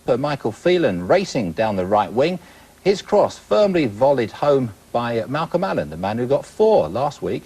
Michael Phelan racing down the right wing. His cross firmly volleyed home by Malcolm Allen, the man who got 4 last week.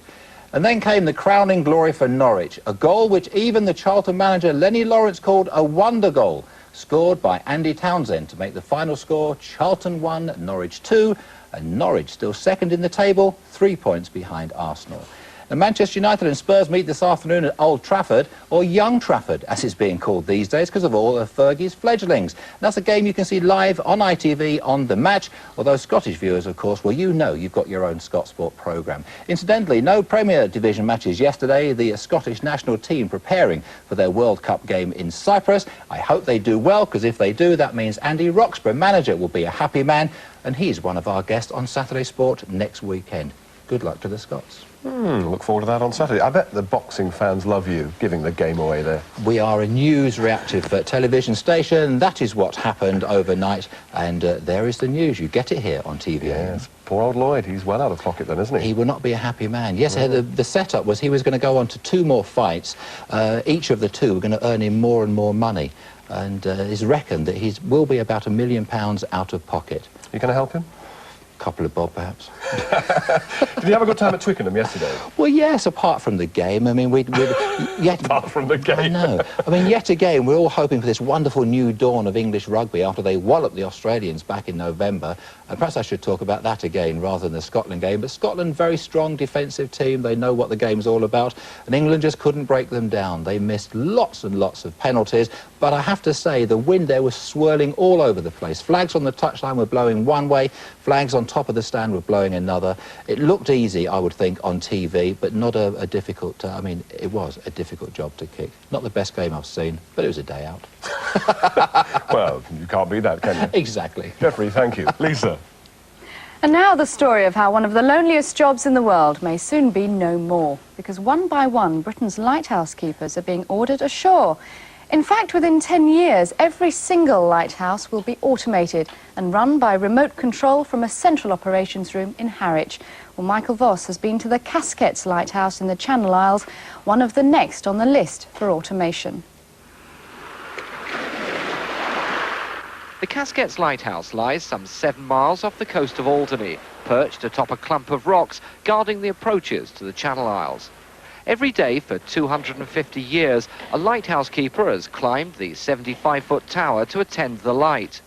And then came the crowning glory for Norwich, a goal which even the Charlton manager Lenny Lawrence called a wonder goal, scored by Andy Townsend to make the final score Charlton 1, Norwich 2, and Norwich still second in the table, 3 points behind Arsenal. Now, Manchester United and Spurs meet this afternoon at Old Trafford, or Young Trafford, as it's being called these days, because of all of Fergie's fledglings. And that's a game you can see live on ITV on The Match, although Scottish viewers, of course, well, you know you've got your own Scott Sport programme. Incidentally, no Premier Division matches yesterday. The Scottish national team preparing for their World Cup game in Cyprus. I hope they do well, because if they do, that means Andy Roxburgh, manager, will be a happy man, and he's one of our guests on Saturday Sport next weekend. Good luck to the Scots. Look forward to that on Saturday. I bet the boxing fans love you giving the game away there. We are a news reactive television station. That is what happened overnight, and there is the news. You get it here on TV. Yes, poor old Lloyd. He's well out of pocket then, isn't he? He will not be a happy man. Yes, the setup was he was going to go on to 2 more fights. Each of the 2 were going to earn him more and more money, and it's reckoned that he will be about £1 million out of pocket. You going to help him? Couple of bob, perhaps. Did you have a good time at Twickenham yesterday? Well, yes, apart from the game. I mean, yet apart from the game. I know. I mean, yet again, we're all hoping for this wonderful new dawn of English rugby after they walloped the Australians back in November. And perhaps I should talk about that again rather than the Scotland game. But Scotland, very strong defensive team. They know what the game's all about. And England just couldn't break them down. They missed lots and lots of penalties. But I have to say, the wind there was swirling all over the place. Flags on the touchline were blowing one way, flags on top of the stand were blowing another. It looked easy, I would think, on TV, but not a difficult... I mean, it was a difficult job to kick. Not the best game I've seen, but it was a day out. Well, you can't beat that, can you? Exactly. Jeffrey, thank you. Lisa. And now the story of how one of the loneliest jobs in the world may soon be no more, because one by one, Britain's lighthouse keepers are being ordered ashore. In fact, within 10 years, every single lighthouse will be automated and run by remote control from a central operations room in Harwich. Well, Michael Voss has been to the Casquettes Lighthouse in the Channel Isles, one of the next on the list for automation. The Casquettes Lighthouse lies some 7 miles off the coast of Alderney, perched atop a clump of rocks guarding the approaches to the Channel Isles. Every day for 250 years, a lighthouse keeper has climbed the 75-foot tower to attend the light.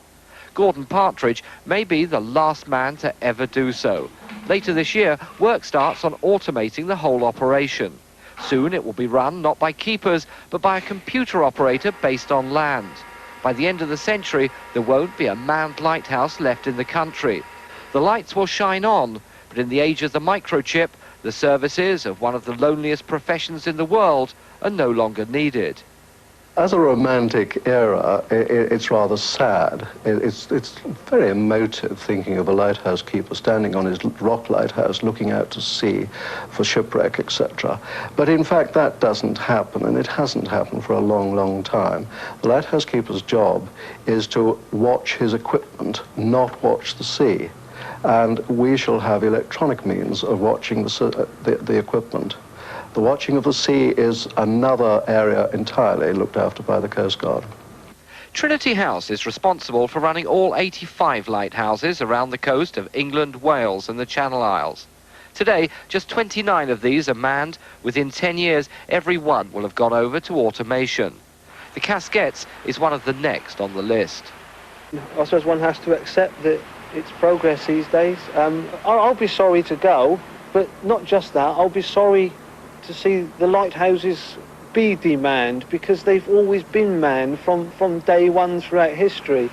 Gordon Partridge may be the last man to ever do so. Later this year, work starts on automating the whole operation. Soon it will be run not by keepers, but by a computer operator based on land. By the end of the century, there won't be a manned lighthouse left in the country. The lights will shine on, but in the age of the microchip, the services of one of the loneliest professions in the world are no longer needed. As a romantic era, it's rather sad. It's very emotive thinking of a lighthouse keeper standing on his rock lighthouse looking out to sea for shipwreck, etc. But in fact, that doesn't happen, and it hasn't happened for a long, long time. The lighthouse keeper's job is to watch his equipment, not watch the sea. And we shall have electronic means of watching the equipment. The watching of the sea is another area entirely looked after by the Coast Guard. Trinity House is responsible for running all 85 lighthouses around the coast of England, Wales and the Channel Isles. Today, just 29 of these are manned. Within 10 years, every one will have gone over to automation. The Casquettes is one of the next on the list. I suppose one has to accept that it's progress these days. I'll be sorry to go, but not just that, I'll be sorry to see the lighthouses be demanned, because they've always been manned from day one throughout history.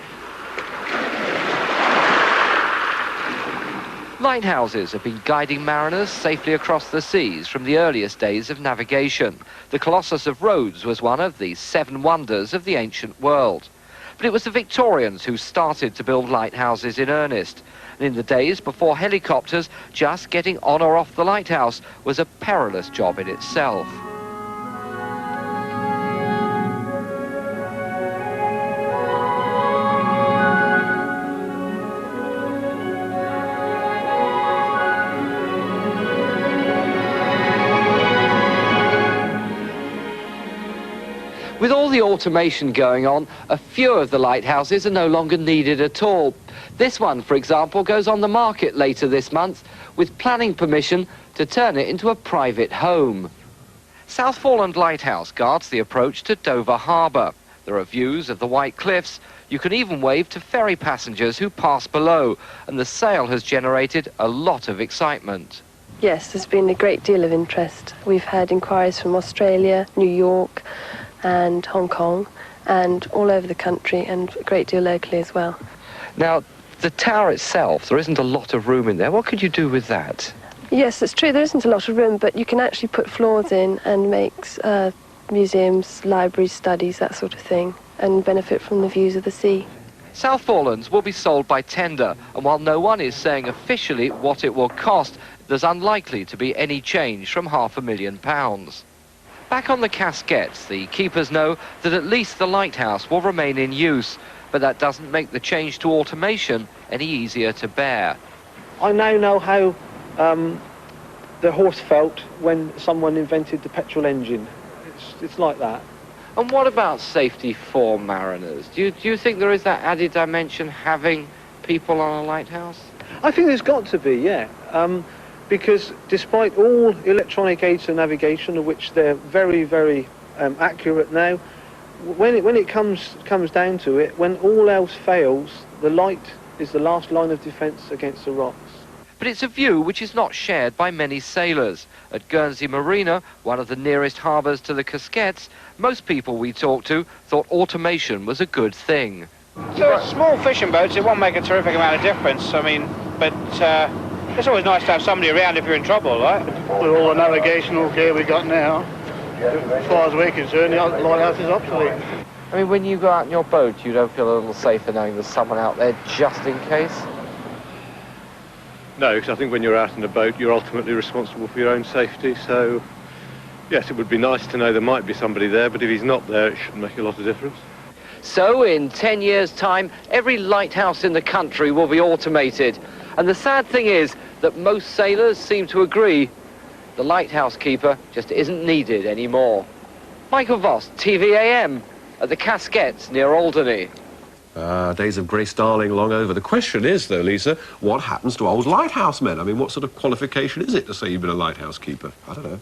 Lighthouses have been guiding mariners safely across the seas from the earliest days of navigation. The Colossus of Rhodes was one of the 7 wonders of the ancient world. But it was the Victorians who started to build lighthouses in earnest. And in the days before helicopters, just getting on or off the lighthouse was a perilous job in itself. With all the the automation going on, a few of the lighthouses are no longer needed at all. This one, for example, goes on the market later this month with planning permission to turn it into a private home. South Foreland Lighthouse guards the approach to Dover Harbour. There are views of the White Cliffs. You can even wave to ferry passengers who pass below, and the sail has generated a lot of excitement. Yes, there's been a great deal of interest. We've had inquiries from Australia, New York and Hong Kong, and all over the country, and a great deal locally as well. Now, the tower itself, there isn't a lot of room in there. What could you do with that? Yes, it's true, there isn't a lot of room, but you can actually put floors in and make museums, libraries, studies, that sort of thing, and benefit from the views of the sea. South Forelands will be sold by tender, and while no one is saying officially what it will cost, there's unlikely to be any change from £500,000. Back on the Casquettes, the keepers know that at least the lighthouse will remain in use, but that doesn't make the change to automation any easier to bear. I now know how the horse felt when someone invented the petrol engine. It's like that. And what about safety for mariners? Do you think there is that added dimension having people on a lighthouse? I think there's got to be, yeah. Because despite all electronic aids to navigation, of which they're very, very accurate now, when it comes down to it, when all else fails, the light is the last line of defence against the rocks. But it's a view which is not shared by many sailors. At Guernsey Marina, one of the nearest harbours to the Casquettes, most people we talked to thought automation was a good thing. So small fishing boats, it won't make a terrific amount of difference, I mean, but it's always nice to have somebody around if you're in trouble, right? With all the navigational gear we got now, as far as we're concerned, the lighthouse is obsolete. I mean, when you go out in your boat, you don't feel a little safer knowing there's someone out there just in case? No, because I think when you're out in a boat, you're ultimately responsible for your own safety. So, yes, it would be nice to know there might be somebody there, but if he's not there, it shouldn't make a lot of difference. So, in 10 years' time, every lighthouse in the country will be automated. And the sad thing is that most sailors seem to agree the lighthouse keeper just isn't needed anymore. Michael Voss, TVAM, at the Casquettes near Alderney. Days of Grace Darling long over. The question is, though, Lisa, what happens to old lighthouse men? I mean, what sort of qualification is it to say you've been a lighthouse keeper? I don't know.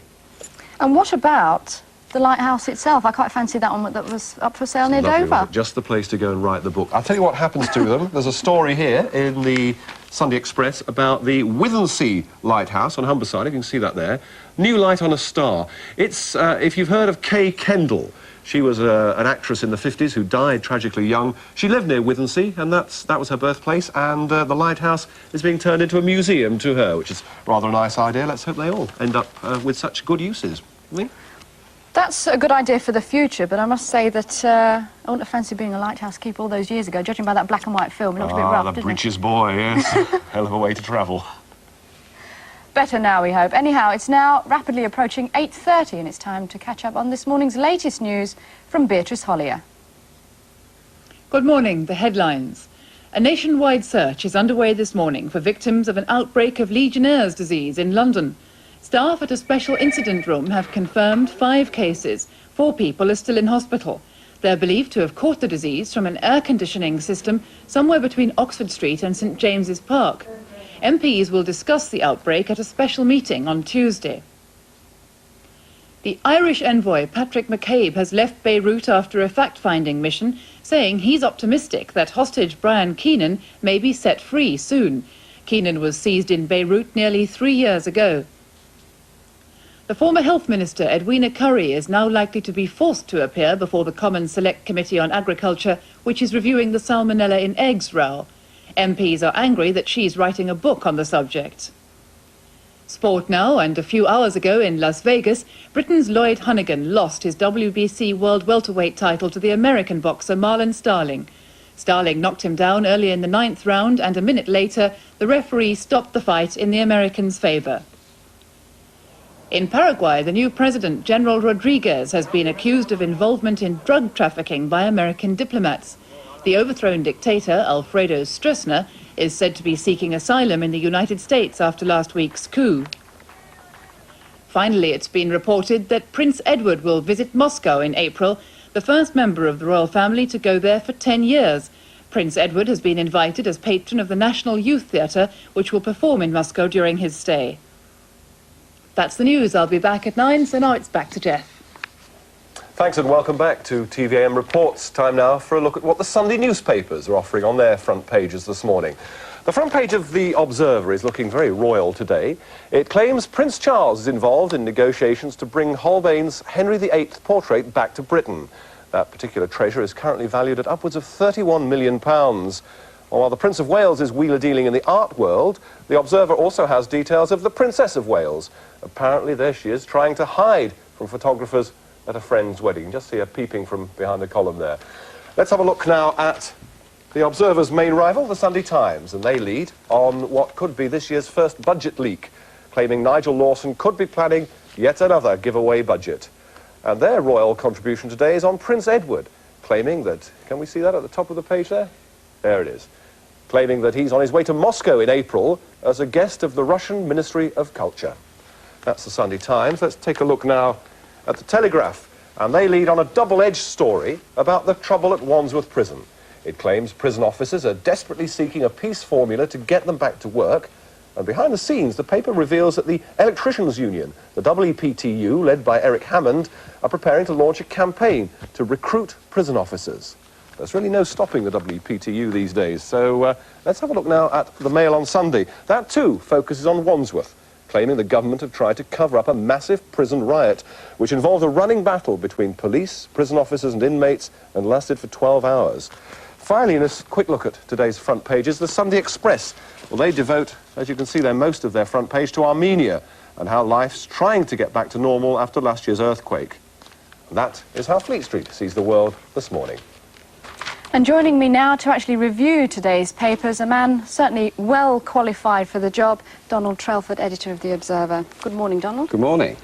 And what about the lighthouse itself? I quite fancy that one that was up for sale near Dover. Just the place to go and write the book. I'll tell you what happens to them. There's a story here in the Sunday Express about the Withensea Lighthouse on Humberside. You can see that there. New light on a star. It's, if you've heard of Kay Kendall, she was an actress in the 50s who died tragically young. She lived near Withensea, and that was her birthplace, and the lighthouse is being turned into a museum to her, which is rather a nice idea. Let's hope they all end up with such good uses. That's a good idea for the future, but I must say that I wouldn't have fancied being a lighthouse keeper all those years ago, judging by that black and white film. It looked a bit rough, didn't it? The breeches boy, yes. Hell of a way to travel. Better now, we hope. Anyhow, it's now rapidly approaching 8:30, and it's time to catch up on this morning's latest news from Beatrice Hollier. Good morning. The headlines. A nationwide search is underway this morning for victims of an outbreak of Legionnaire's disease in London. Staff at a special incident room have confirmed 5 cases. 4 people are still in hospital. They're believed to have caught the disease from an air conditioning system somewhere between Oxford Street and St James's Park. MPs will discuss the outbreak at a special meeting on Tuesday. The Irish envoy Patrick McCabe has left Beirut after a fact-finding mission, saying he's optimistic that hostage Brian Keenan may be set free soon. Keenan was seized in Beirut nearly 3 years ago. The former Health Minister, Edwina Currie, is now likely to be forced to appear before the Common Select Committee on Agriculture, which is reviewing the salmonella in eggs row. MPs are angry that she's writing a book on the subject. Sport now, and a few hours ago in Las Vegas, Britain's Lloyd Honeyghan lost his WBC World Welterweight title to the American boxer Marlon Starling. Starling knocked him down early in the 9th round, and a minute later, the referee stopped the fight in the Americans' favour. In Paraguay, the new president, General Rodriguez, has been accused of involvement in drug trafficking by American diplomats. The overthrown dictator, Alfredo Stroessner, is said to be seeking asylum in the United States after last week's coup. Finally, it's been reported that Prince Edward will visit Moscow in April. The the first member of the royal family to go there for 10 years. Prince Edward has been invited as patron of the National Youth Theatre, which will perform in Moscow during his stay. That's the news. I'll be back at 9, so now it's back to Jeff. Thanks and welcome back to TVAM Reports. Time now for a look at what the Sunday newspapers are offering on their front pages this morning. The front page of The Observer is looking very royal today. It claims Prince Charles is involved in negotiations to bring Holbein's Henry VIII portrait back to Britain. That particular treasure is currently valued at upwards of £31 million. While the Prince of Wales is wheeler-dealing in the art world, The Observer also has details of the Princess of Wales. Apparently there she is, trying to hide from photographers at a friend's wedding. You can just see her peeping from behind the column there. Let's have a look now at The Observer's main rival, the Sunday Times, and they lead on what could be this year's first budget leak, claiming Nigel Lawson could be planning yet another giveaway budget. And their royal contribution today is on Prince Edward, claiming that, can we see that at the top of the page there? There it is. Claiming that he's on his way to Moscow in April as a guest of the Russian Ministry of Culture. That's the Sunday Times. Let's take a look now at the Telegraph, and they lead on a double-edged story about the trouble at Wandsworth Prison. It claims prison officers are desperately seeking a peace formula to get them back to work, and behind the scenes the paper reveals that the Electricians Union, the WEPTU, led by Eric Hammond, are preparing to launch a campaign to recruit prison officers. There's really no stopping the WEPTU these days, so let's have a look now at the Mail on Sunday. That too focuses on Wandsworth, claiming the government have tried to cover up a massive prison riot, which involved a running battle between police, prison officers and inmates, and lasted for 12 hours. Finally, in a quick look at today's front pages, the Sunday Express. Well, they devote, as you can see there, most of their front page to Armenia and how life's trying to get back to normal after last year's earthquake. And that is how Fleet Street sees the world this morning. And joining me now to actually review today's papers, a man certainly well qualified for the job, Donald Trelford, editor of The Observer. Good morning, Donald. Good morning.